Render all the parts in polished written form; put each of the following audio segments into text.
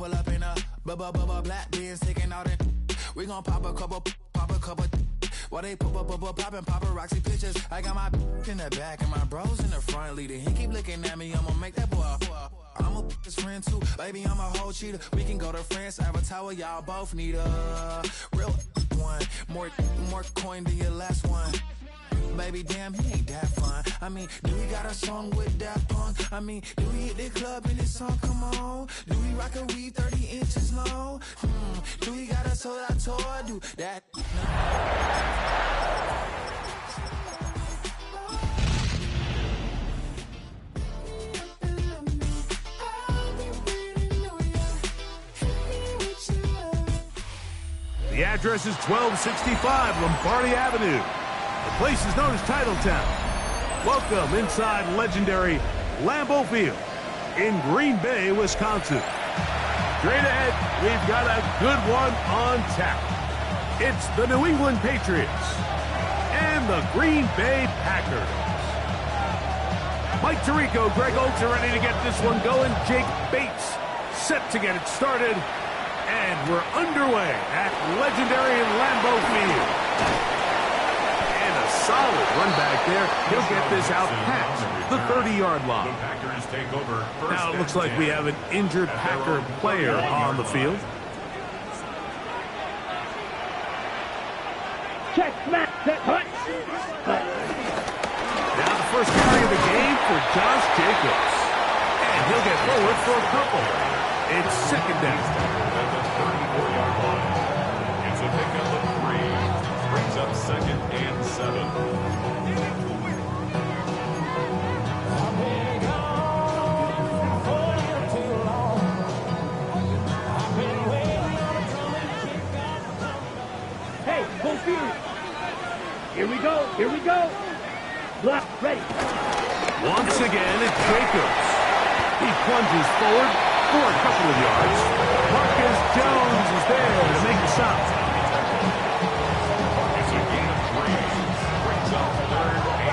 pull up in a black beans sticking out it. We gon' pop a couple. While they poppin' paparazzi pictures. I got my in the back and my bros in the front leader. He keep looking at me, I'ma make that boy. I'm a his friend too, baby, I'm a whole cheater. We can go to France, have a tower, y'all both need a real one. More coin than your last one. Baby, damn, he ain't that fun. I mean, do we got a song with that punk? I mean, do we hit the club in this song? Come on. Do we rock a weed 30 inches long? Do we got a sold out tour? Do that? The address is 1265 Lombardi Avenue. The place is known as Titletown. Welcome inside legendary Lambeau Field in Green Bay, Wisconsin. Straight ahead, we've got a good one on tap. It's the New England Patriots and the Green Bay Packers. Mike Tirico, Greg Oates are ready to get this one going. Jake Bates set to get it started. And we're underway at legendary Lambeau Field. And a solid run back there. He'll get this out past the 30-yard line. The Packers take over. Now it looks like we have an injured Packer player on the field. Check, snap, set, hut. Now the first carry of the game for Josh Jacobs. And he'll get forward for a couple. It's second down. At the 34-yard line. It's a pickup of 3. Brings up second and 7. Hey, full field. Here we go, here we go. Block, ready. Once again, it's Jacobs. He plunges forward for a couple of yards. Marcus Jones is there to make the stop. It's a gain of 3. Brings up third and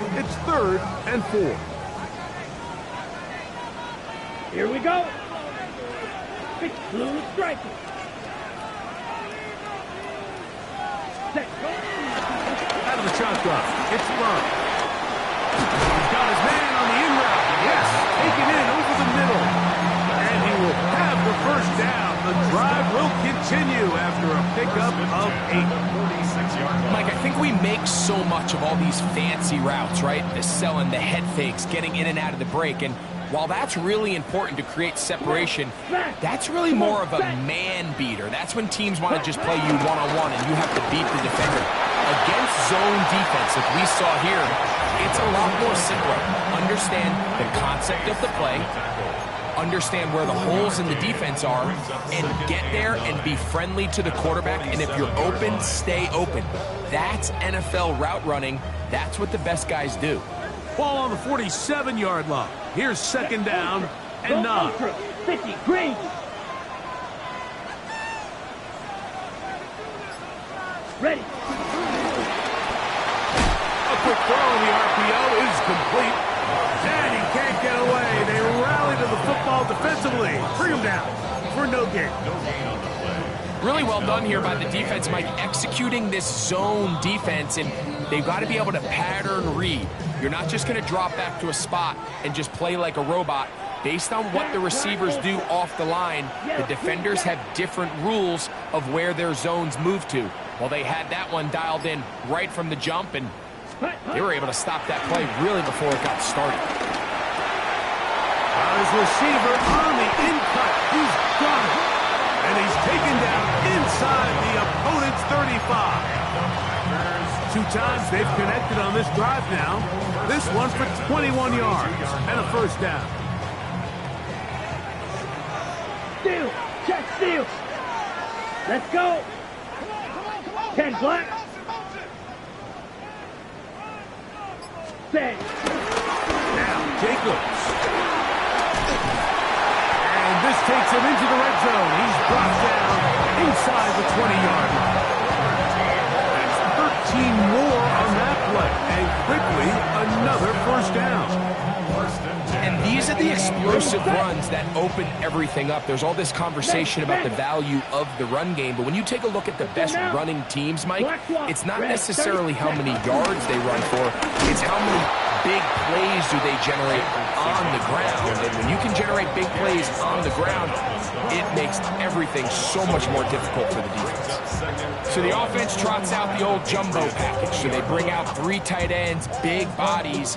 4. It's 3rd and 4. Here we go. Big blue striker. Set, go. Out of the shotgun, it's Love. He's got his man on the in route. Yes, taken in over the middle. And he will have the first down. The drive will continue after a pickup of 8. Mike, I think we make so much of all these fancy routes, right? The selling, the head fakes, getting in and out of the break. And while that's really important to create separation, that's really more of a man beater. That's when teams want to just play you one-on-one and you have to beat the defender. Against zone defense, like we saw here, it's a lot more simpler. Understand the concept of the play, understand where the holes in the defense are, and get there and be friendly to the quarterback. And if you're open, stay open. That's NFL route running. That's what the best guys do. Ball on the 47-yard line. Here's second down and 9. 50, green. Ready. A quick throw in the RPO is complete. And he can't get away. They rally to the football defensively. Bring him down for no gain. Really well done here by the defense, Mike, executing this zone defense, and they've got to be able to pattern read. You're not just going to drop back to a spot and just play like a robot. Based on what the receivers do off the line, the defenders have different rules of where their zones move to. Well, they had that one dialed in right from the jump, and they were able to stop that play really before it got started. His receiver on the in-cut. He's got it. And he's taken down inside the opponent's 35. 2 times they've connected on this drive now. This one for 21 yards and a first down. Steal, check, steal. Let's go. 10 black. Set. Now Jacobs. And this takes him into the red zone. He's brought down inside the 20-yard line. That's 13 quickly another first down. And these are the explosive runs that open everything up. There's all this conversation about the value of the run game, but when you take a look at the best running teams, Mike, it's not necessarily how many yards they run for, it's how many big plays do they generate on the ground. And when you can generate big plays on the ground, it makes everything so much more difficult for the defense. So the offense trots out the old jumbo package. So they bring out 3 tight ends, big bodies,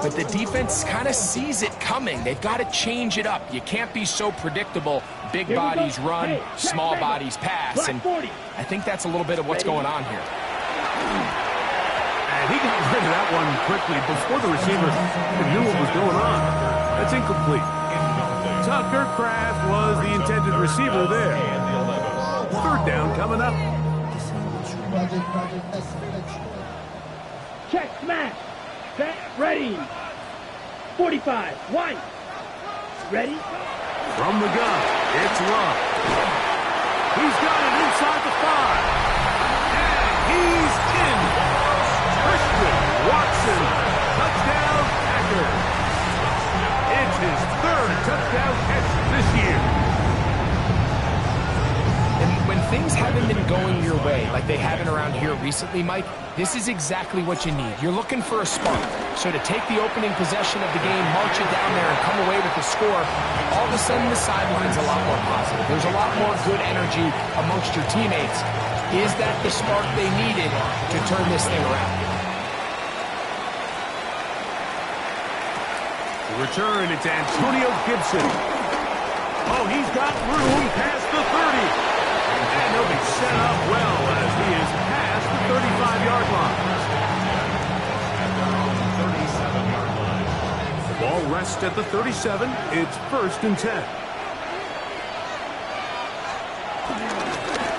but the defense kind of sees it coming. They've got to change it up. You can't be so predictable. Big bodies run, small bodies pass, and I think that's a little bit of what's going on here. And he got rid of that one quickly before the receiver knew what was going on. That's incomplete. Tucker Kraft was the intended receiver there. 3rd down coming up. Check, smash. Set, ready. 45, one. Ready? From the gun, it's Love. He's got it inside the 5. And he's in. Christian Watson, touchdown Packers. It's his 3rd touchdown catch this year. And when things haven't been going your way, like they haven't around here recently, Mike, this is exactly what you need. You're looking for a spark. So to take the opening possession of the game, march it down there, and come away with the score, all of a sudden the sideline's a lot more positive. There's a lot more good energy amongst your teammates. Is that the spark they needed to turn this thing around? To return, it's Antonio Gibson. Oh, he's got room past the 30. And he'll be set up well as he is past the 35-yard line. The ball rests at the 37. It's 1st and 10.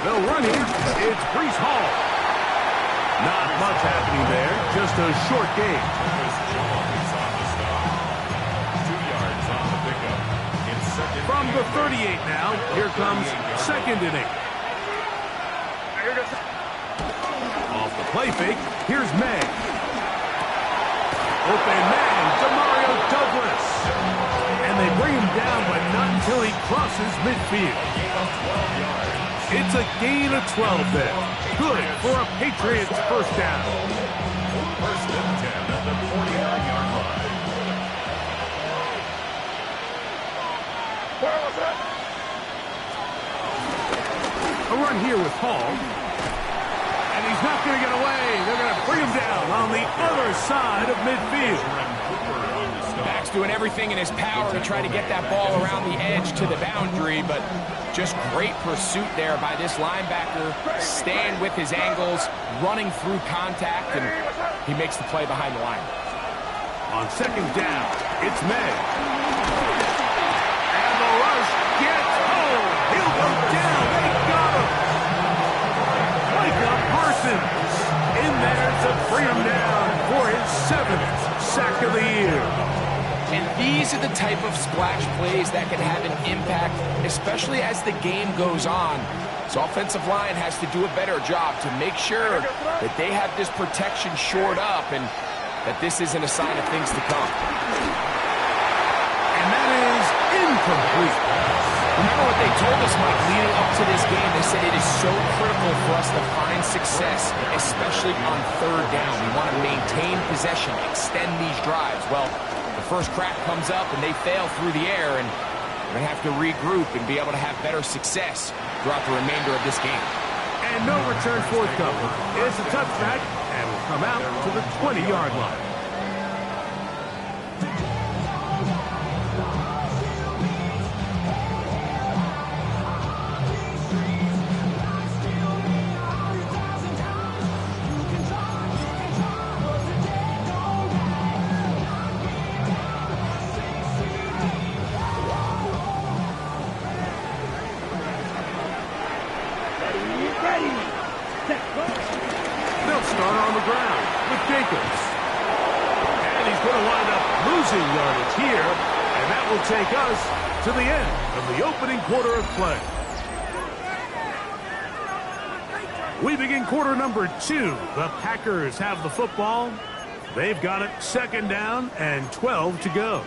They'll run here. It's Breece Hall. Not much happening there. Just a short game. 2 yards on the pickup. From the 38 now, here comes 2nd and 8. Off the play fake, here's May. Open man, Demario Douglas. And they bring him down, but not until he crosses midfield. It's a gain of 12 there. Good for a Patriots first down. 1st and 10 at the 49-yard line. A run here with Hall. And he's not going to get away. They're going to bring him down on the other side of midfield. Max doing everything in his power to try to get that ball around the edge to the boundary, but just great pursuit there by this linebacker, staying with his angles, running through contact, and he makes the play behind the line. On 2nd down, it's May. And the rush gets home. He'll go down. They got him. Micah Parsons in there to bring him down for his 7th sack of the year. And these are the type of splash plays that can have an impact, especially as the game goes on. So offensive line has to do a better job to make sure that they have this protection shored up and that this isn't a sign of things to come. And that is incomplete. Remember what they told us, Mike, leading up to this game? They said it is so critical for us to find success, especially on 3rd down. We want to maintain possession, extend these drives. Well, the first crack comes up and they fail through the air, and we're going to have to regroup and be able to have better success throughout the remainder of this game. And no return forthcoming. It's a touchback and will come out to the 20-yard line. They'll start on the ground with Jacobs. And he's going to wind up losing yardage here, and that will take us to the end of the opening quarter of play. We begin quarter number 2. The Packers have the football They've got it 2nd down and 12 to go.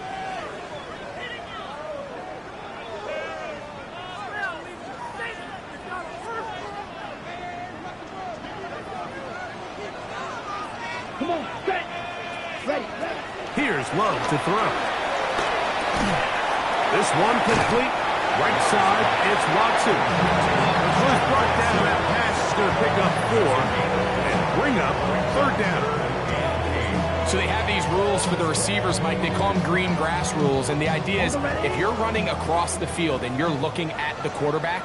Come on, set. Ready. Here's Love to throw. This one complete. Right side, it's Watson. First brought down, that pass is going to pick up 4 and bring up 3rd down. So they have these rules for the receivers, Mike. They call them green grass rules. And the idea is if you're running across the field and you're looking at the quarterback,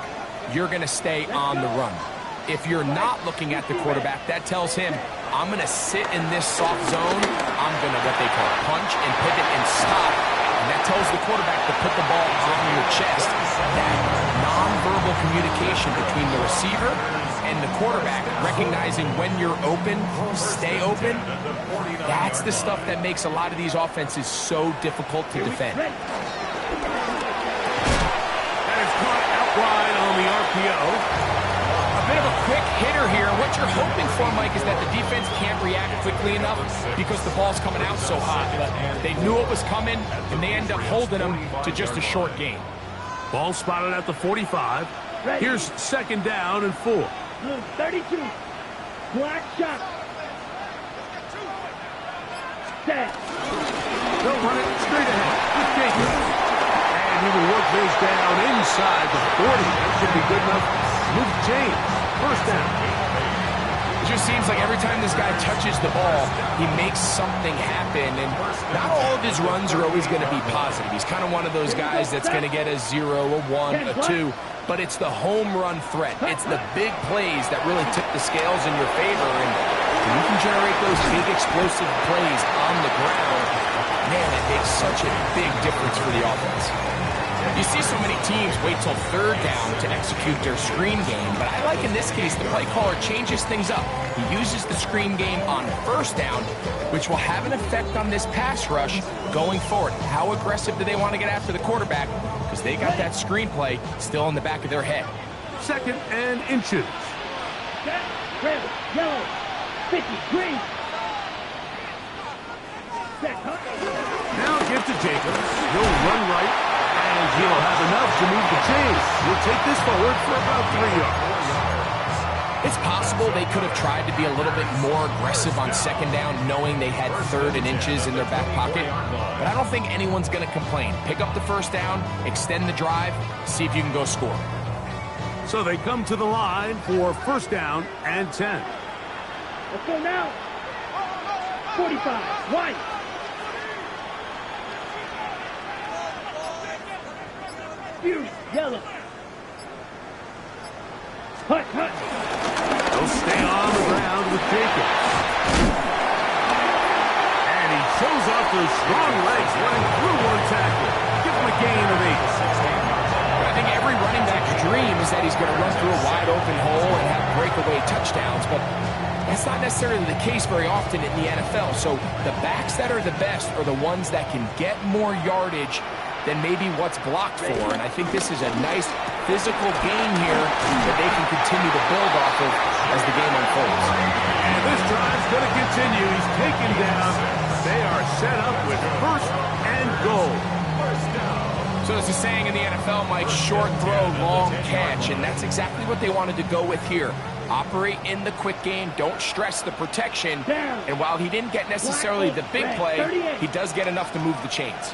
you're going to stay on the run. If you're not looking at the quarterback, that tells him, I'm going to sit in this soft zone. I'm going to what they call punch and pivot and stop. And that tells the quarterback to put the ball on your chest. That nonverbal communication between the receiver and the quarterback, recognizing when you're open, stay open, that's the stuff that makes a lot of these offenses so difficult to defend. That is caught out wide on the RPO. A bit of a quick hitter here. What you're hoping for, Mike, is that the defense can't react quickly enough because the ball's coming out so hot. But they knew it was coming, and they end up holding them to just a short gain. Ball spotted at the 45. Ready. Here's 2nd down and 4. 32. Black shot. Set. They'll run it straight ahead with Jacobs. And he will work this down inside the 40. That should be good enough. Move change. 1st down. It just seems like every time this guy touches the ball, he makes something happen. And not all of his runs are always going to be positive. He's kind of one of those guys that's going to get a 0, a 1, a 2. But it's the home run threat. It's the big plays that really tip the scales in your favor. And when you can generate those big explosive plays on the ground, man, it makes such a big difference for the offense. You see so many teams wait till 3rd down to execute their screen game, but I like in this case the play caller changes things up. He uses the screen game on 1st down, which will have an effect on this pass rush going forward. How aggressive do they want to get after the quarterback? Because they got that screenplay still in the back of their head. 2nd and inches. Red, yellow, 50, green. Set, Now give to Jacobs. He'll run right. And he'll have enough to move the chains. He'll take this forward for about 3 yards. It's possible they could have tried to be a little bit more aggressive on 2nd down, knowing they had 3rd and inches in their back pocket. But I don't think anyone's going to complain. Pick up the 1st down, extend the drive, see if you can go score. So they come to the line for 1st down and 10. Let's go now. 45, wide. Yellow. Hut. They'll stay on the ground with Jacobs. And he shows off those strong legs running through one tackle. Give him a gain of 8. I think every running back's dream is that he's going to run through a wide open hole and have breakaway touchdowns, but that's not necessarily the case very often in the NFL. So the backs that are the best are the ones that can get more yardage than maybe what's blocked for. And I think this is a nice physical gain here that they can continue to build off of as the game unfolds. And this drive's going to continue. He's taken down. They are set up with 1st and goal. So there's a saying in the NFL, Mike, short throw, long catch. And that's exactly what they wanted to go with here. Operate in the quick game. Don't stress the protection. And while he didn't get necessarily the big play, he does get enough to move the chains.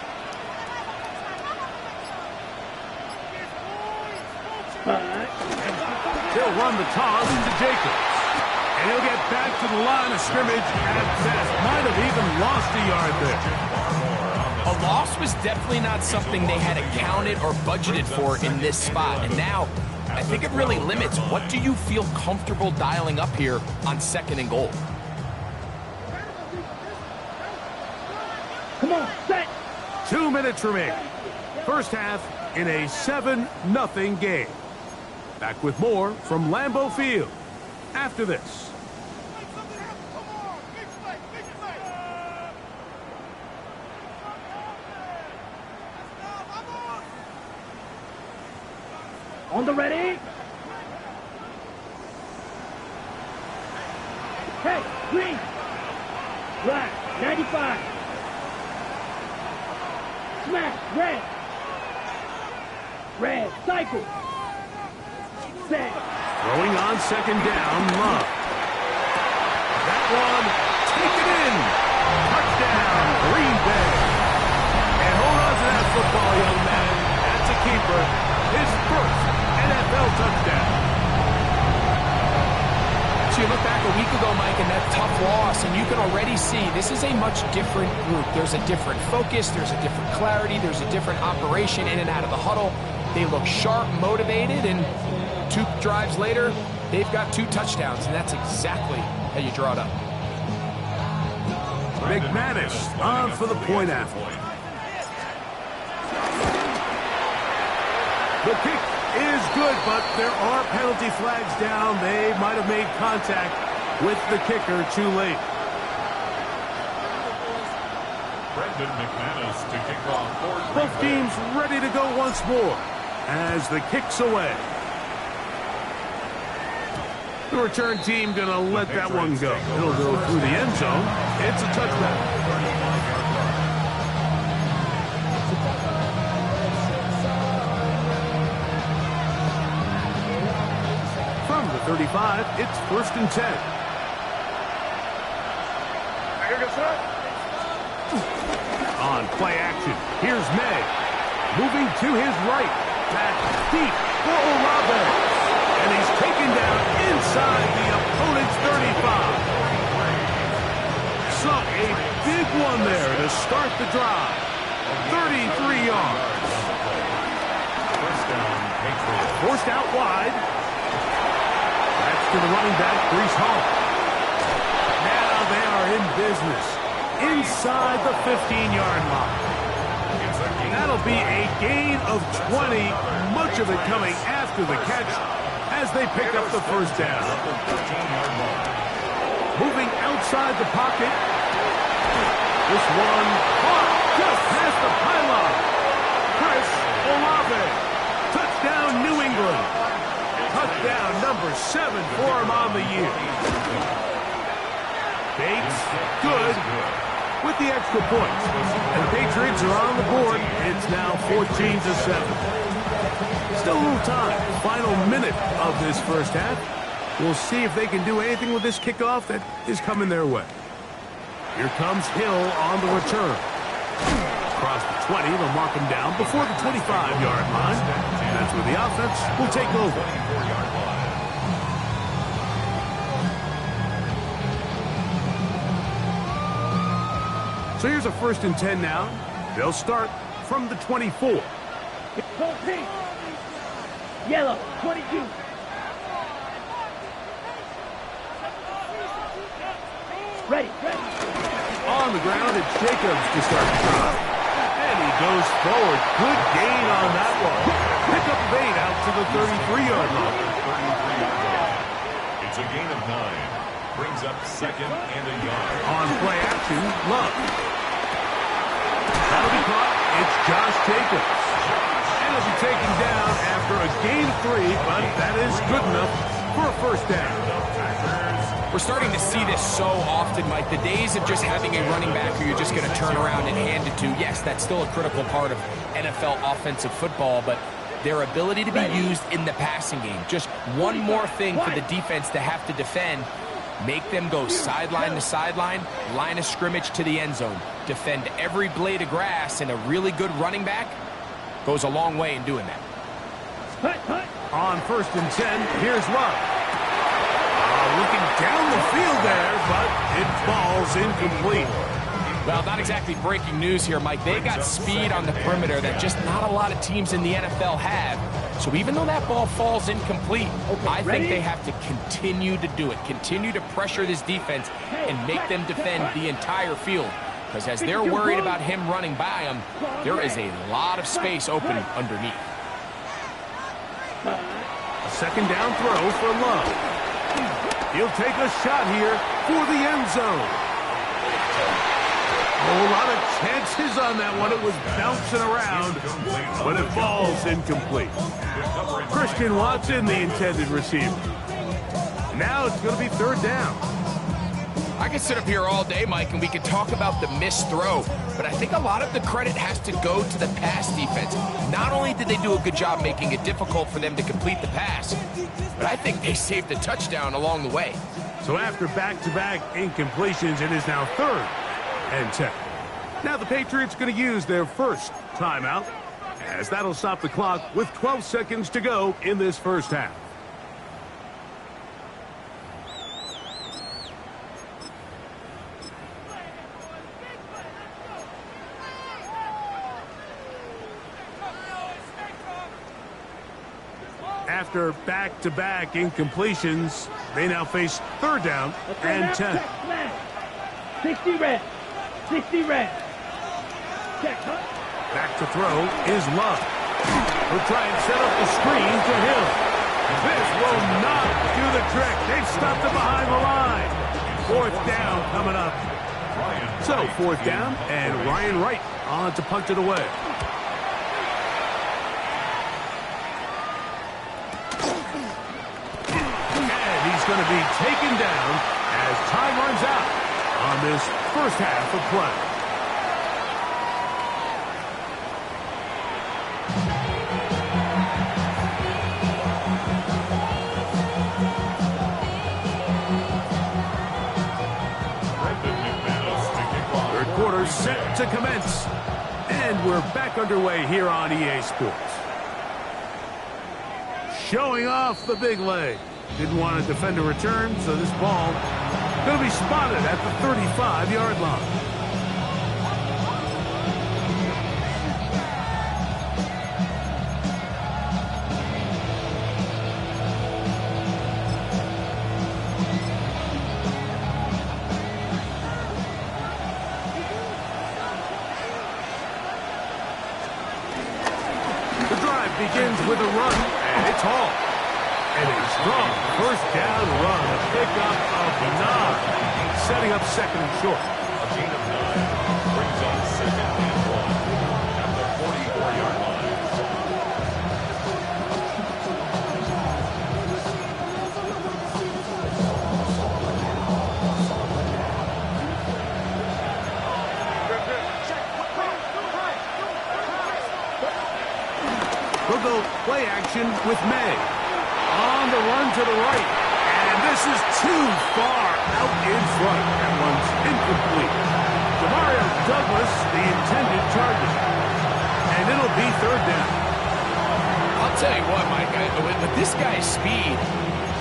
He'll run the toss to Jacobs. And he'll get back to the line of scrimmage at best. Might have even lost a yard there. A loss was definitely not something they had accounted or budgeted for in this spot. And now, I think it really limits what do you feel comfortable dialing up here on 2nd and goal. Come on, set. 2 minutes remaining. 1st half in a 7-0 game. Back with more from Lambeau Field after this. On the ready. Hey, green. Black, 95. Smash, red. Red, cycle. Set. Throwing on second down, Love. That one, taken in. Touchdown, Green Bay. And hold on to that football, young man. That's a keeper. His first NFL touchdown. So you look back a week ago, Mike, and that tough loss, and you can already see this is a much different group. There's a different focus, there's a different clarity, there's a different operation in and out of the huddle. They look sharp, motivated, and 2 drives later, they've got 2 touchdowns, and that's exactly how you draw it up. McManus on for the point after. The kick is good, but there are penalty flags down. They might have made contact with the kicker too late. Brendan McManus to kick off for Both teams ready to go once more as the kick's away. The return team going to let that one go. It'll go through the end zone. It's a touchback. From the 35, it's 1st and 10. On play action, here's May. Moving to his right. Back deep for Olave. And he's taken down inside the opponent's 35. So a big one there to start the drive. 33 yards. First down, Patriots. Forced out wide. That's to the running back, Breece Hall. Now they are in business. Inside the 15-yard line. That'll be a gain of 20, much of it coming after the catch as they pick up the first down. Moving outside the pocket. This one caught just past the pylon. Chris Olave. Touchdown, New England. Touchdown number 7 for him on the year. Bates, good, with the extra points. And the Patriots are on the board. It's now 14-7. Still a little time. Final minute of this first half. We'll see if they can do anything with this kickoff that is coming their way. Here comes Hill on the return. Across the 20, they'll mark him down before the 25-yard line. That's where the offense will take over. So here's a 1st and 10 now. They'll start from the 24. Go pink. Yellow, 22. Ready. On the ground, it's Jacobs to start the drive. And he goes forward. Good gain on that one. Pick up 8 out to the 33-yard line. It's a gain of 9. Brings up 2nd and a yard. On play action, Love. That'll be caught. It's Josh Jacobs. And he'll be taken down after a gain of 3, but that is good enough for a first down. We're starting to see this so often, Mike. The days of just having a running back who you're just going to turn around and hand it to, yes, that's still a critical part of NFL offensive football, but their ability to be used in the passing game, just one more thing for the defense to have to defend, make them go sideline to sideline, line of scrimmage to the end zone, defend every blade of grass, and a really good running back goes a long way in doing that. On 1st and 10, here's Love. Looking down the field there, but it falls incomplete. Well, not exactly breaking news here, Mike. They got speed on the perimeter that just not a lot of teams in the NFL have. So even though that ball falls incomplete, I think they have to continue to do it, continue to pressure this defense and make them defend the entire field. Because as they're worried about him running by them, there is a lot of space open underneath. A 2nd down throw for Love. He'll take a shot here for the end zone. A lot of chances on that one. It was bouncing around, but it falls incomplete. Christian Watson, the intended receiver. Now it's going to be 3rd down. I could sit up here all day, Mike, and we could talk about the missed throw, but I think a lot of the credit has to go to the pass defense. Not only did they do a good job making it difficult for them to complete the pass, but I think they saved a touchdown along the way. So after back-to-back incompletions, it is now 3rd and 10. Now the Patriots going to use their first timeout, as that'll stop the clock with 12 seconds to go in this first half. After back-to-back incompletions, they now face 3rd down and 10. 60 red. 60 red. Check. Back to throw is Love. He'll try and set up the screen to Hill. This will not do the trick. They've stopped it behind the line. 4th down coming up. So 4th down, and Ryan Wright on to punt it away. Going to be taken down as time runs out on this first half of play. Third quarter set to commence, and we're back underway here on EA Sports. Showing off the big leg. Didn't want to defend a return, so this ball going to be spotted at the 35-yard line. The drive begins with a run, and it's Hall. And a strong first down run, a pickup of 9, setting up 2nd and short. A gain of 9 brings on 2nd and 1 at the 44-yard line. We'll go play action with May. On the run to the right, and this is too far out in front. That one's incomplete. Demario Douglas, the intended target, and it'll be 3rd down. I'll tell you what, Mike, with this guy's speed,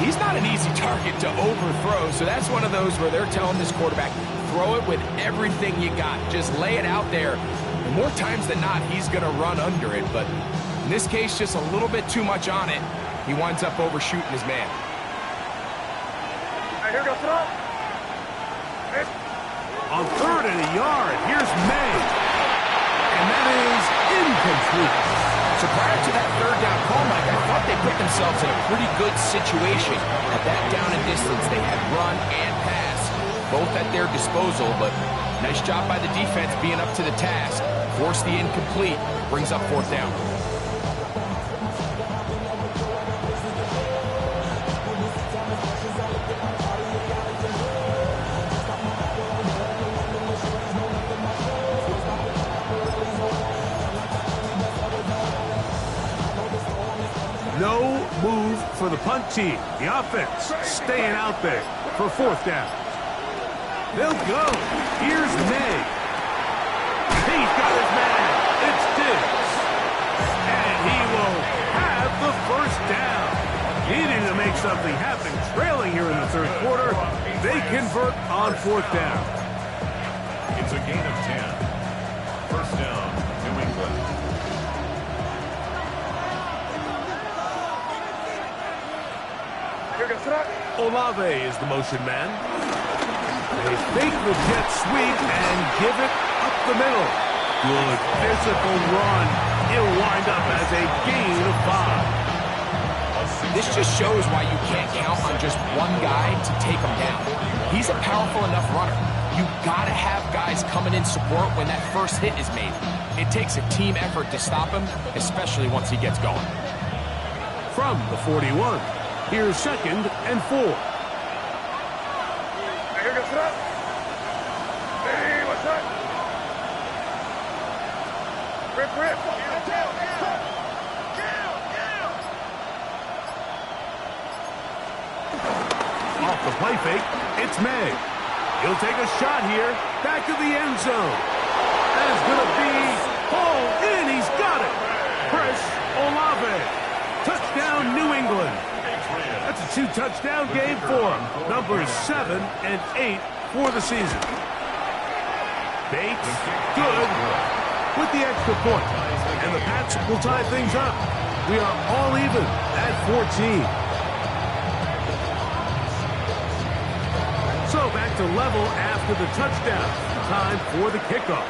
he's not an easy target to overthrow, so that's one of those where they're telling this quarterback, throw it with everything you got. Just lay it out there. And more times than not, he's going to run under it, but in this case, just a little bit too much on it. He winds up overshooting his man. Here goes throw. On 3rd and a yard, here's May. And that is incomplete. So prior to that 3rd down call, Mike, I thought they put themselves in a pretty good situation. At that down and distance, they had run and pass, both at their disposal, but nice job by the defense being up to the task. Force the incomplete, brings up 4th down. No move for the punt team. The offense staying out there for 4th down. They'll go. Here's May. He's got his man. It's Diggs. And he will have the 1st down. Needing to make something happen. Trailing here in the 3rd quarter. They convert on 4th down. It's a gain of 10. 1st down, New England. Olave is the motion man. They fake the jet sweep and give it up the middle. Good physical run. It'll wind up as a gain of 5. This just shows why you can't count on just one guy to take him down. He's a powerful enough runner. You gotta have guys coming in support when that first hit is made. It takes a team effort to stop him, especially once he gets going. From the 41, here's 2nd and 4. Here goes throw. grip. Off the play fake, it's May. He'll take a shot here, back of the end zone. That is going to be hauled in. He's got it. Chris Olave. Touchdown, New England. That's a 2-touchdown game for him. Numbers 7 and 8 for the season. Bates, good, with the extra point. And the Pats will tie things up. We are all even at 14. So back to level after the touchdown. Time for the kickoff.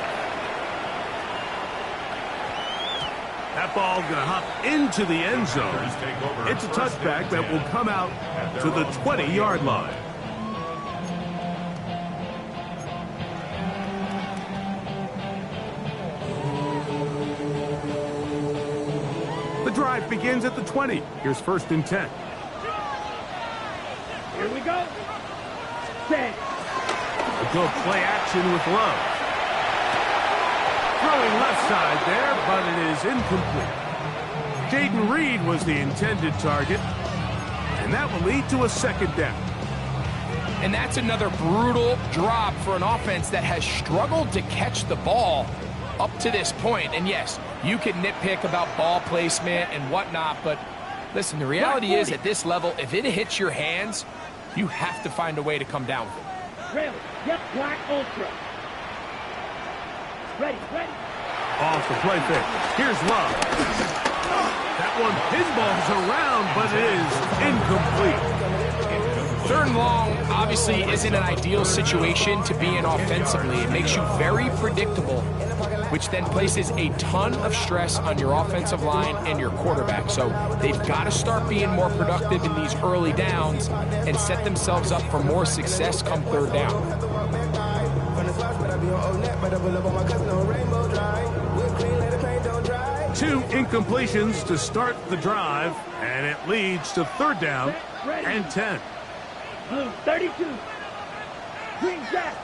That ball going to hop into the end zone. It's a touchback that will come out to the 20-yard line. The drive begins at the 20. Here's 1st and 10. Here we go. Set. A good play action with Love. Throwing left side there, but it is incomplete. Jaden Reed was the intended target, and that will lead to a 2nd down. And that's another brutal drop for an offense that has struggled to catch the ball up to this point. And yes, you can nitpick about ball placement and whatnot, but listen, the reality is at this level, if it hits your hands, you have to find a way to come down with it. Really? Yep, Black Ultra. Ready. Off the play fake. Here's Love. That one pinballs around, but it is incomplete. 3rd and long obviously isn't an ideal situation to be in offensively. It makes you very predictable, which then places a ton of stress on your offensive line and your quarterback. So they've got to start being more productive in these early downs and set themselves up for more success come 3rd down. 2 incompletions to start the drive, and it leads to 3rd down and 10. Blue 32. Green Jack.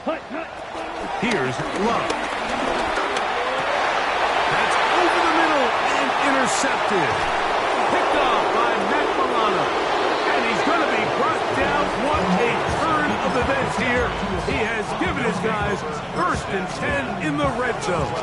Hut. Here's Love. That's over the middle and intercepted. Picked off by Matt Milano. And he's going to be brought down. What a turn of events here. He has given his guys 1st and 10 in the red zone.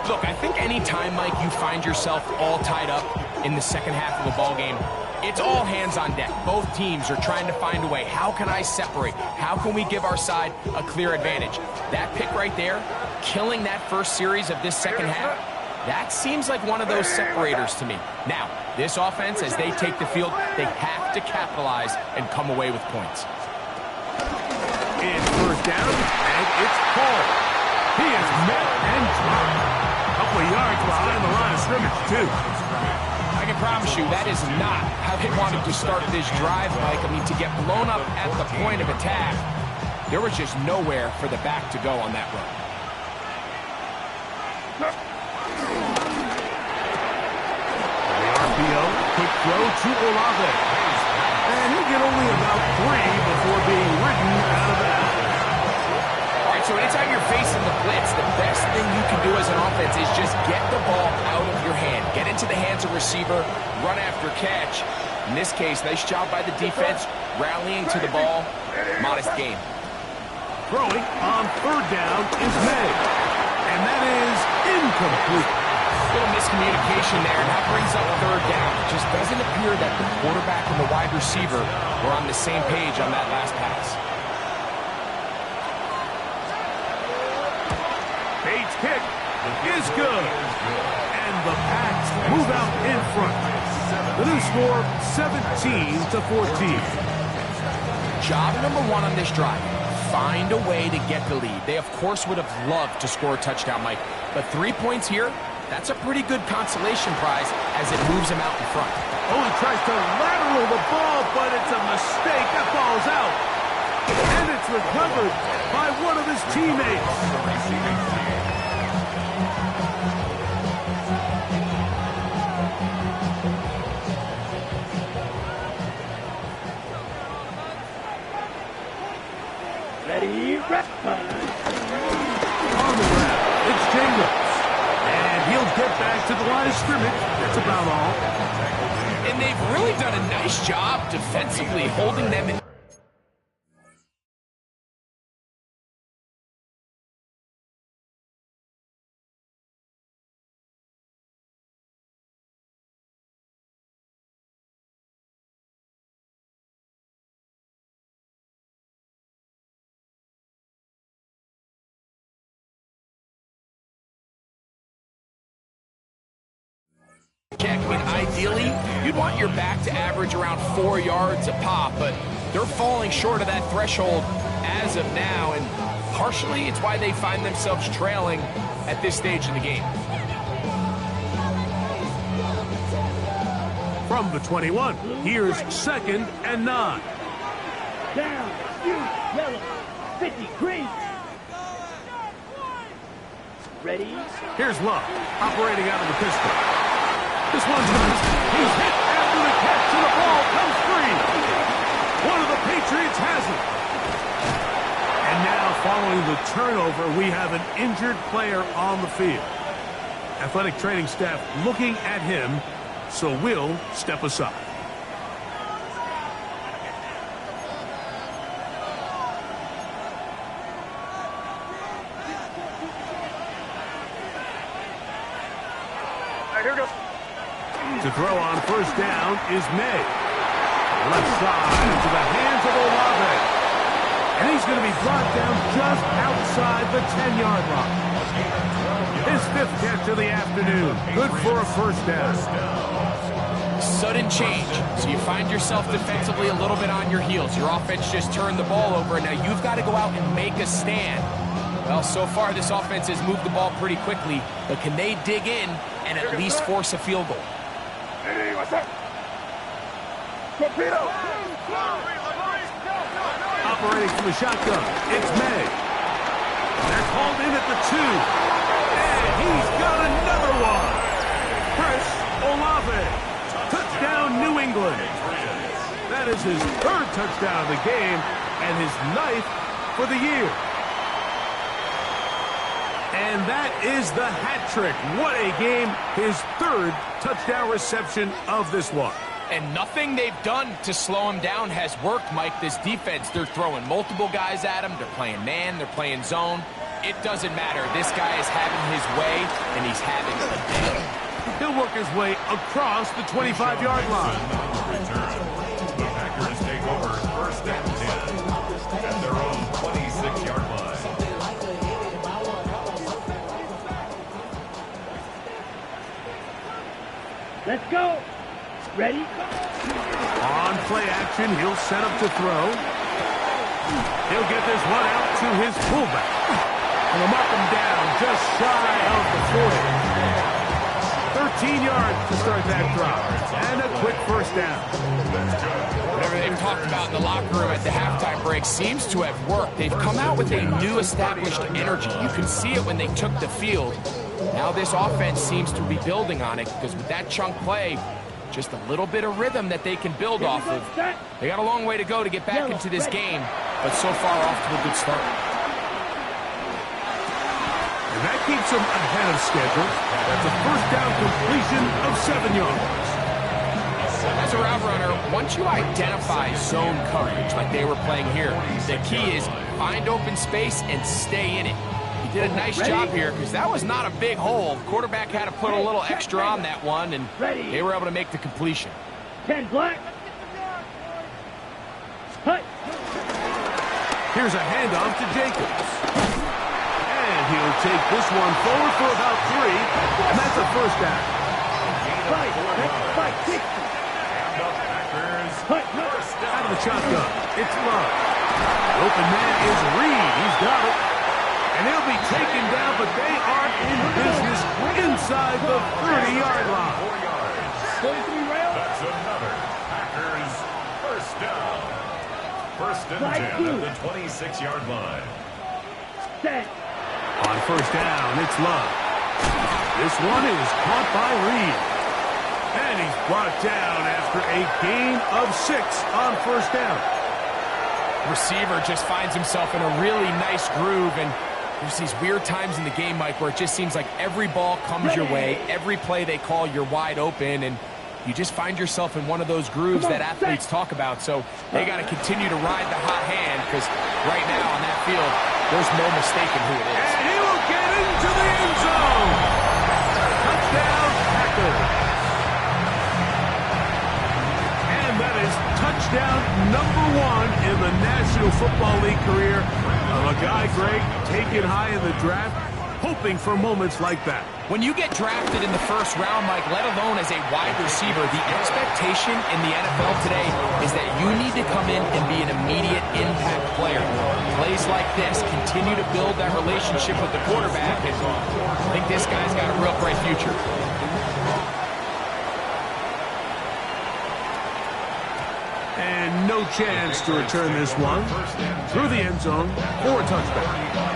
Look, I think any time, Mike, you find yourself all tied up in the second half of a ball game, it's all hands on deck. Both teams are trying to find a way. How can I separate? How can we give our side a clear advantage? That pick right there, killing that first series of this second half, that seems like one of those separators to me. Now, this offense, as they take the field, they have to capitalize and come away with points. It's 1st down, and it's Paul. He is met and dropped. Couple of yards behind the line of scrimmage, too. I can promise you that is not how they wanted to start this drive, Mike. I mean, to get blown up at the point of attack, there was just nowhere for the back to go on that run. The RPO, quick throw to Olave. And he'll get only about 3 before being ridden out of bounds. So anytime you're facing the blitz, the best thing you can do as an offense is just get the ball out of your hand. Get into the hands of receiver, run after catch. In this case, nice job by the defense, rallying to the ball. Modest game. Throwing on 3rd down is May. And that is incomplete. Little miscommunication there, and that brings up 3rd down. It just doesn't appear that the quarterback and the wide receiver were on the same page on that last pass. Bates' kick is good. And the Pats move out in front. The new score, 17-14. Job number 1 on this drive, find a way to get the lead. They, of course, would have loved to score a touchdown, Mike. But 3 points here, that's a pretty good consolation prize as it moves them out in front. Oh, he tries to lateral the ball, but it's a mistake. That ball's out. And it's recovered by one of his teammates. Ready, rest. On the ground, it's Jacobs. And he'll get back to the line of scrimmage. That's about all. And they've really done a nice job defensively holding them in. Check. I mean, ideally, you'd want your back to average around 4 yards a pop, but they're falling short of that threshold as of now, and partially it's why they find themselves trailing at this stage in the game. From the 21, here's 2nd and 9. Down, shoot, yellow, 50, green. Ready? Here's Love, operating out of the pistol. This one's going to... He's hit after the catch, and the ball comes free. One of the Patriots has it. And now, following the turnover, we have an injured player on the field. Athletic training staff looking at him, so we'll step aside. Here we go. To throw on first down is May. Left side to the hands of Olave. And he's going to be brought down just outside the 10-yard line. His 5th catch of the afternoon. Good for a first down. Sudden change. So you find yourself defensively a little bit on your heels. Your offense just turned the ball over, and now you've got to go out and make a stand. Well, so far this offense has moved the ball pretty quickly, but can they dig in and at least force a field goal? Hey, what's up? Torpedo! Operating from the shotgun, it's May. They're called in at the 2. And he's got another one. Chris Olave. Touchdown, New England. That is his 3rd touchdown of the game and his 9th for the year. And that is the hat trick. What a game. His 3rd touchdown reception of this one. And nothing they've done to slow him down has worked, Mike. This defense, they're throwing multiple guys at him. They're playing man. They're playing zone. It doesn't matter. This guy is having his way, and he's having a day. He'll work his way across the 25-yard line. The Packers take over 1st and 10 at their own 26-yard line. Let's go. Ready? On play action, he'll set up to throw. He'll get this one out to his fullback. And he'll mark him down just shy of the 40. 13 yards to start that drive. And a quick first down. Whatever they've talked about in the locker room at the halftime break seems to have worked. They've come out with a new established energy. You can see it when they took the field. Now this offense seems to be building on it because with that chunk play, just a little bit of rhythm that they can build off of. They got a long way to go to get back into this game, but so far off to a good start. And that keeps them ahead of schedule. That's a first down completion of 7 yards. As a route runner, once you identify zone coverage like they were playing here, the key is find open space and stay in it. He did a nice job here because that was not a big hole. The quarterback had to put a little extra on that one, and they were able to make the completion. 10 black. Hut. Here's a handoff to Jacobs. And he'll take this one forward for about 3, and that's a first down. Out of the shotgun, it's Love. The open man is Reed. He's got it. And they'll be taken down, but they are in business inside the 30-yard line. 43 rail. That's another Packers first down. 1st and 10 at the 26-yard line. Set. On first down, it's Love. This one is caught by Reed. And he's brought down after a gain of 6 on first down. receiver just finds himself in a really nice groove, and there's these weird times in the game, Mike, where it just seems like every ball comes your way, every play they call, you're wide open, and you just find yourself in one of those grooves that athletes talk about. So they got to continue to ride the hot hand, because right now on that field, there's no mistaking who it is. And he will get into the end zone. Touchdown, Packers. And that is touchdown number 1 in the National Football League career of a guy, Greg, taken high in the draft, hoping for moments like that. When you get drafted in the first round, Mike, let alone as a wide receiver, the expectation in the NFL today is that you need to come in and be an immediate impact player. Plays like this continue to build that relationship with the quarterback, and I think this guy's got a real bright future. And no chance to return this one through the end zone for a touchdown.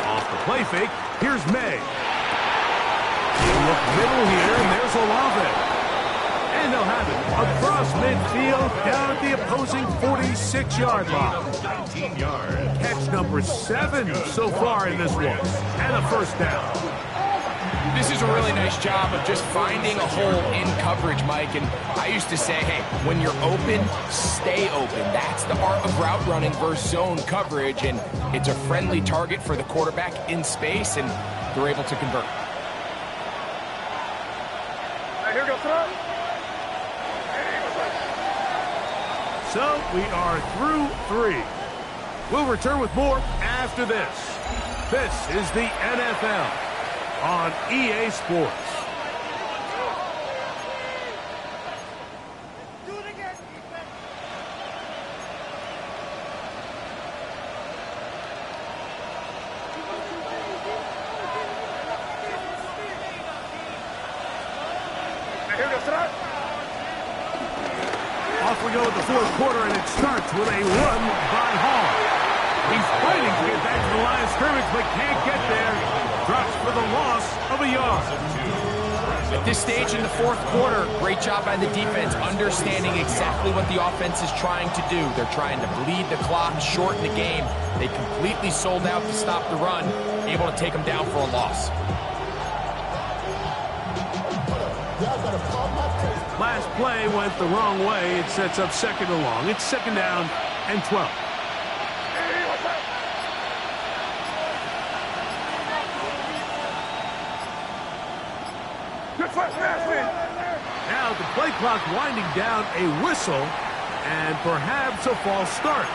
Off the play fake, here's May. He'll look middle here, and there's Olave. And they'll have it across midfield, down at the opposing 46-yard line. 19 yards. Catch number 7 so far in this one, and a first down. This is a really nice job of just finding a hole in coverage, Mike. And I used to say, hey, when you're open, stay open. That's the art of route running versus zone coverage. And it's a friendly target for the quarterback in space, and they're able to convert. Here goes throw. So we are through 3. We'll return with more after this. This is the NFL on EA Sports. Off we go with the fourth quarter, and it starts with a run by Hall. He's fighting to get back to the line of scrimmage, but can't get there. Drops for the loss of a yard. At this stage in the fourth quarter, great job by the defense, understanding exactly what the offense is trying to do. They're trying to bleed the clock, shorten the game. They completely sold out to stop the run, able to take them down for a loss. Last play went the wrong way. It sets up second and long. It's second down and 12. Now the play clock winding down, a whistle, and perhaps a false start.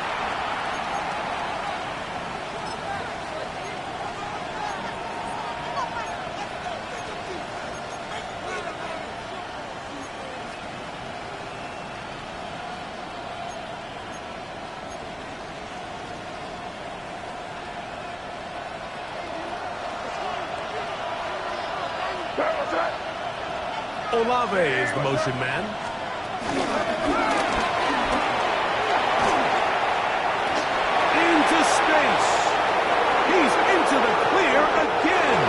Olave is the motion man. Into space. He's into the clear again.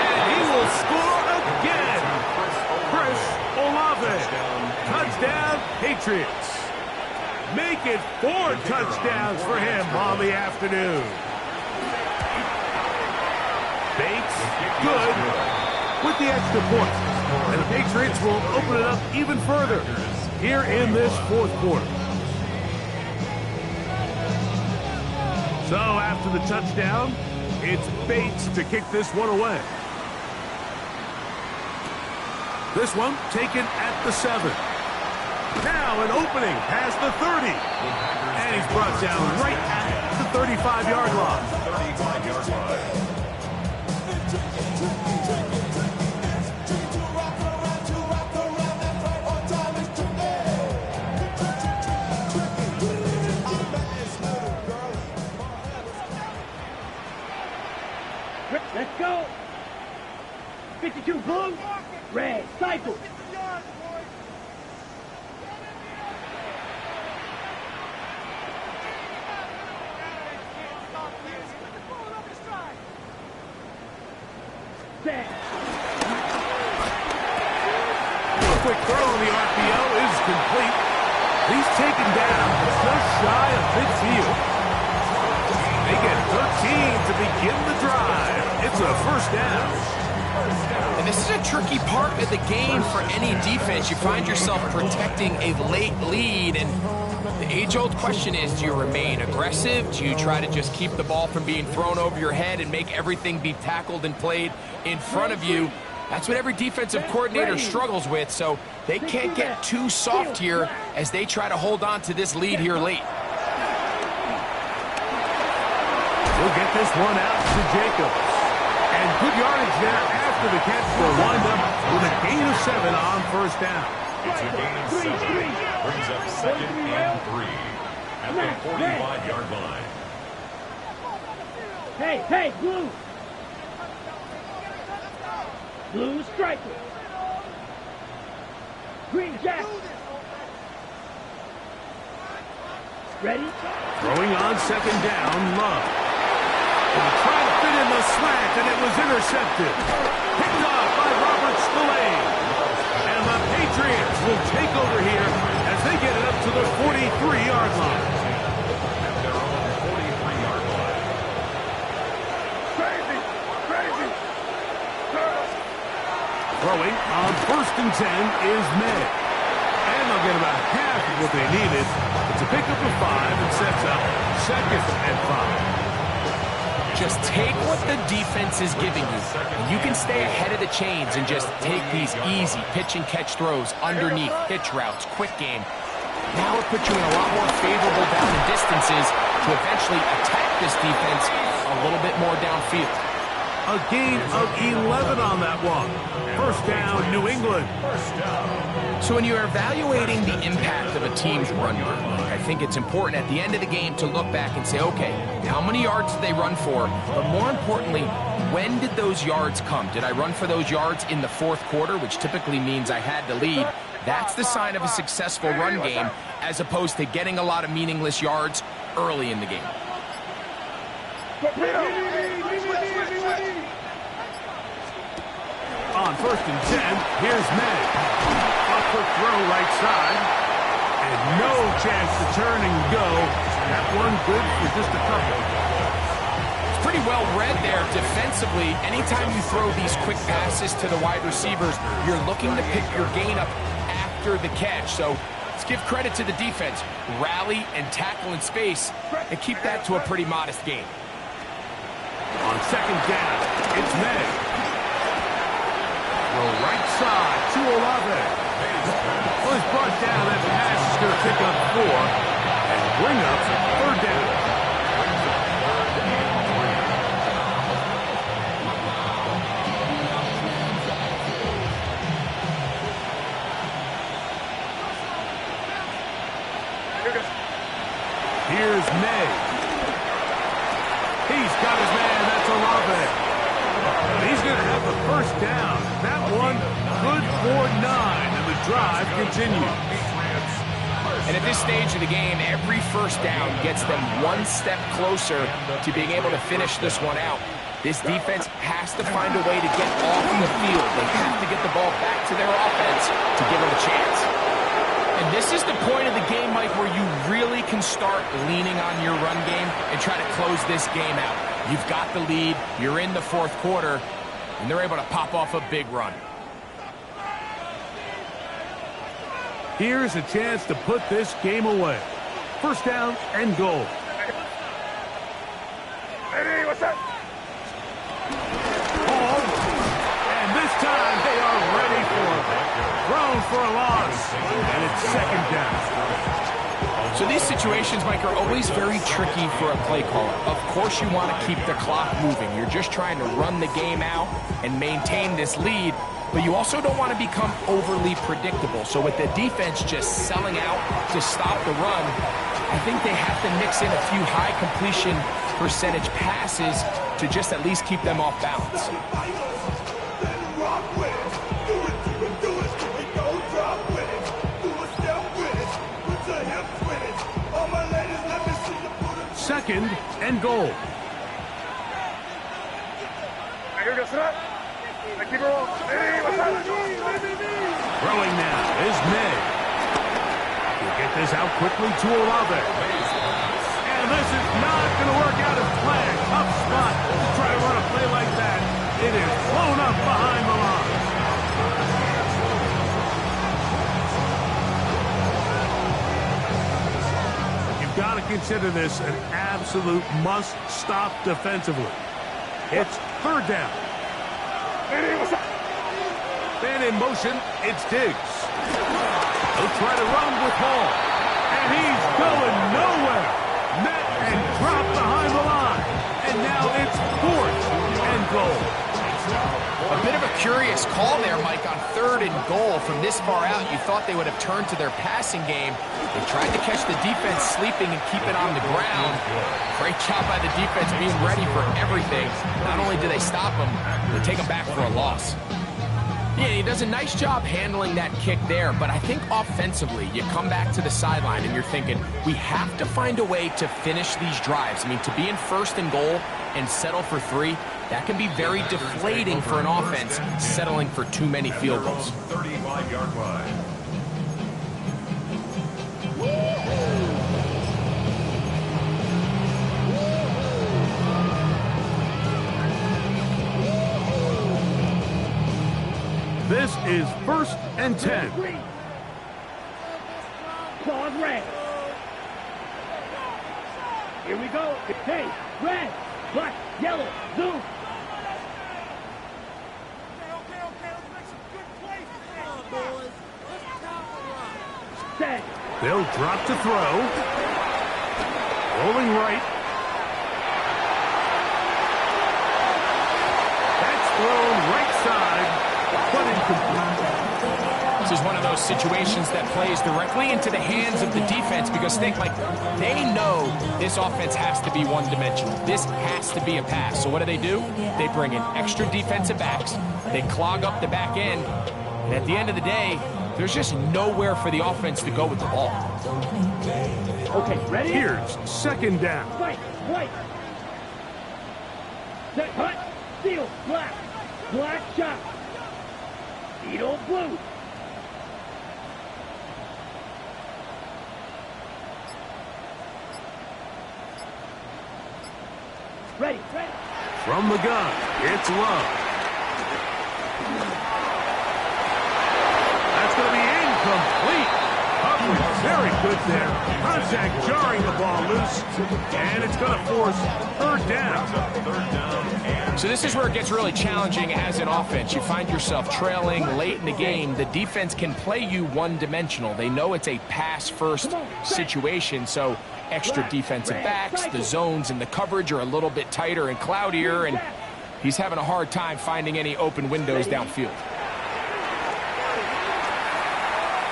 And he will score again. Chris Olave. Touchdown, Patriots. Make it 4 touchdowns for him on the afternoon. Bates, good, with the extra point. And the Patriots will open it up even further here in this fourth quarter. So after the touchdown, it's Bates to kick this one away. This one taken at the 7. Now an opening past the 30. And he's brought down right at the 35-yard line. 35-yard line. Let's go. 52 blue, red, cycle. Set. A quick throw on the RPO is complete. He's taken down just shy of midfield. They get 13 to begin the drive. It's a first down. And this is a tricky part of the game for any defense. You find yourself protecting a late lead, and the age-old question is, do you remain aggressive? Do you try to just keep the ball from being thrown over your head and make everything be tackled and played in front of you? That's what every defensive coordinator struggles with, so they can't get too soft here as they try to hold on to this lead here late. We'll get this one out to Jacobs. And good yardage there after the catch for a wind-up with a gain of 7 on first down. It's a gain of 7. Brings up 2nd and 3 at the 45-yard line. Hey, blue. Blue striker. Green jack. Ready? Throwing on 2nd down, Love. And trying to fit in the slant, and it was intercepted. Picked off by Robert Spillane. And the Patriots will take over here as they get it up to the 43-yard line. At their own 43-yard line. Crazy. Throwing on 1st and 10 is May. And they'll get about half of what they needed. It's a pickup of 5 and sets up 2nd and 5. Just take what the defense is giving you, and you can stay ahead of the chains and just take these easy pitch-and-catch throws underneath, hitch routes, quick game. Now it puts you in a lot more favorable down and distances to eventually attack this defense a little bit more downfield. A gain of 11 on that one. First down, New England. So when you're evaluating the impact of a team's run game, I think it's important at the end of the game to look back and say, okay, how many yards did they run for? But more importantly, when did those yards come? Did I run for those yards in the 4th quarter, which typically means I had the lead? That's the sign of a successful run game, as opposed to getting a lot of meaningless yards early in the game. On 1st and 10, here's May. A quick throw right side. And no chance to turn and go. That one good for just a couple. It's pretty well read there defensively. Anytime you throw these quick passes to the wide receivers, you're looking to pick your gain up after the catch. So let's give credit to the defense. Rally and tackle in space and keep that to a pretty modest gain. On 2nd down, it's May. Throw right side to Olave. Well, he's brought down. That pass is going to pick up 4 and bring up 3rd down. Here's May. He's got his man. That's Olave. And he's going to have the first down. That one good for 9, and the drive continues. And at this stage of the game, every first down gets them one step closer to being able to finish this one out. This defense has to find a way to get off the field. They have to get the ball back to their offense to give them a chance. And this is the point of the game, Mike, where you really can start leaning on your run game and try to close this game out. You've got the lead, you're in the 4th quarter, and they're able to pop off a big run. Here's a chance to put this game away. First down and goal. Hey, what's up? Ball. And this time they are ready for it. Thrown for a loss. And it's 2nd down. So these situations, Mike, are always very tricky for a play caller. Of course you want to keep the clock moving. You're just trying to run the game out and maintain this lead, but you also don't want to become overly predictable. So with the defense just selling out to stop the run, I think they have to mix in a few high completion percentage passes to just at least keep them off balance. second and goal. Throwing now is May. He'll get this out quickly to Olave. And this is not going to work out as planned. Tough spot to try to run a play like that. It is blown up behind the line. You've got to consider this an absolute must-stop defensively. It's third down. Man in motion, it's Diggs. He'll try to run with Hall. And he's going nowhere. Met and dropped behind the line. And now it's fourth and goal. A bit of a curious call there, Mike, on third and goal. From this far out, you thought they would have turned to their passing game. They tried to catch the defense sleeping and keep it on the ground. Great job by the defense being ready for everything. Not only do they stop them, they take them back for a loss. Yeah, he does a nice job handling that kick there, but I think offensively, you come back to the sideline and you're thinking, we have to find a way to finish these drives. I mean, to be in first and goal and settle for 3, that can be very deflating for an offense settling for too many field goals. 35-yard line. This is first and 10. Claws red. Here we go. Hey, red, black, yellow, zoom. Okay, let's make some good plays today, boys. Let's capitalize. Set. They'll drop to throw. Rolling right. That's thrown right side. But incomplete. This is one of those situations that plays directly into the hands of the defense because think like they know this offense has to be one-dimensional. This has to be a pass. So what do? They bring in extra defensive backs. They clog up the back end. And at the end of the day, there's just nowhere for the offense to go with the ball. Okay, ready? Here's second down. Fight, white. Set, cut, steal, black. Black shot. Beetle blue. Ready. From the gun, it's Love. That's going to be incomplete. Coverage very good there. Contact jarring the ball loose. And it's going to force third down. So this is where it gets really challenging as an offense. You find yourself trailing late in the game. The defense can play you one-dimensional. They know it's a pass-first situation, so extra defensive backs, the zones and the coverage are a little bit tighter and cloudier, and he's having a hard time finding any open windows downfield.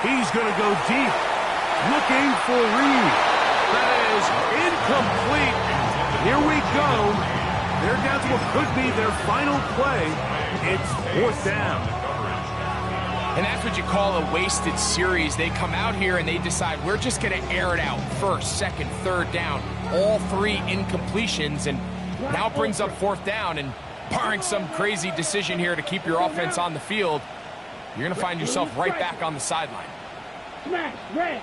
He's going to go deep, looking for Reed. That is incomplete. Here we go. They're down to what could be their final play. It's fourth down. And that's what you call a wasted series. They come out here and they decide we're just going to air it out. First, second, third down. All 3 incompletions. And now it brings up fourth down. And barring some crazy decision here to keep your offense on the field, you're going to find yourself right back on the sideline. Smash, red.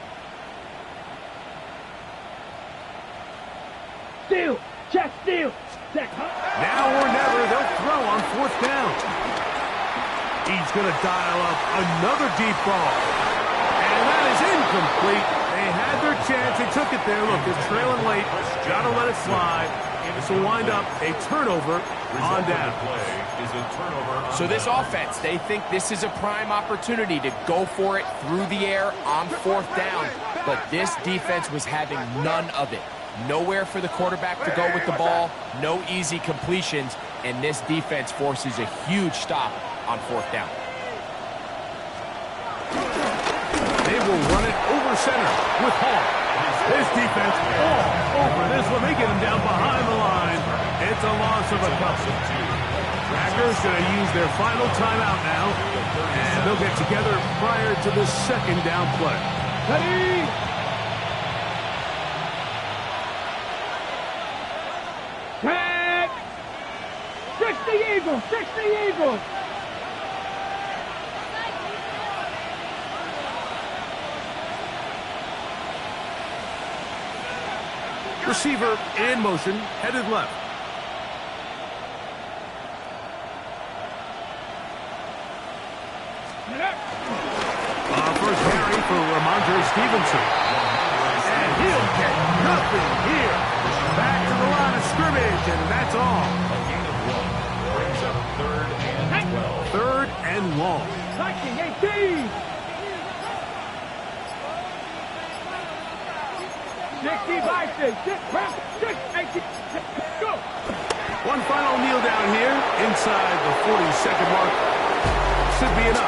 Steal, check, steal. Now or never, they'll throw on fourth down. He's going to dial up another deep ball. And that is incomplete. They had their chance. They took it there. Look, they're trailing late. Got to let it slide. This will wind up a turnover on down. So this offense, they think this is a prime opportunity to go for it through the air on fourth down. But this defense was having none of it. Nowhere for the quarterback to go with the ball, no easy completions, and this defense forces a huge stop on fourth down. They will run it over center with Hall. This defense all over this one. They get him down behind the line. It's a loss of a couple. Packers going to use their final timeout now, and they'll get together prior to the second down play. Ready? Eagles. 60 Eagles. Receiver in motion, headed left. First carry for Ramondre Stevenson. And he'll get nothing here. Back to the line of scrimmage, and that's all. A gain of 1 brings up 3rd and 12. 3rd and long. Touching 18. 60 by 6. 18. Go. One final kneel down here inside the 40-second mark. Should be enough.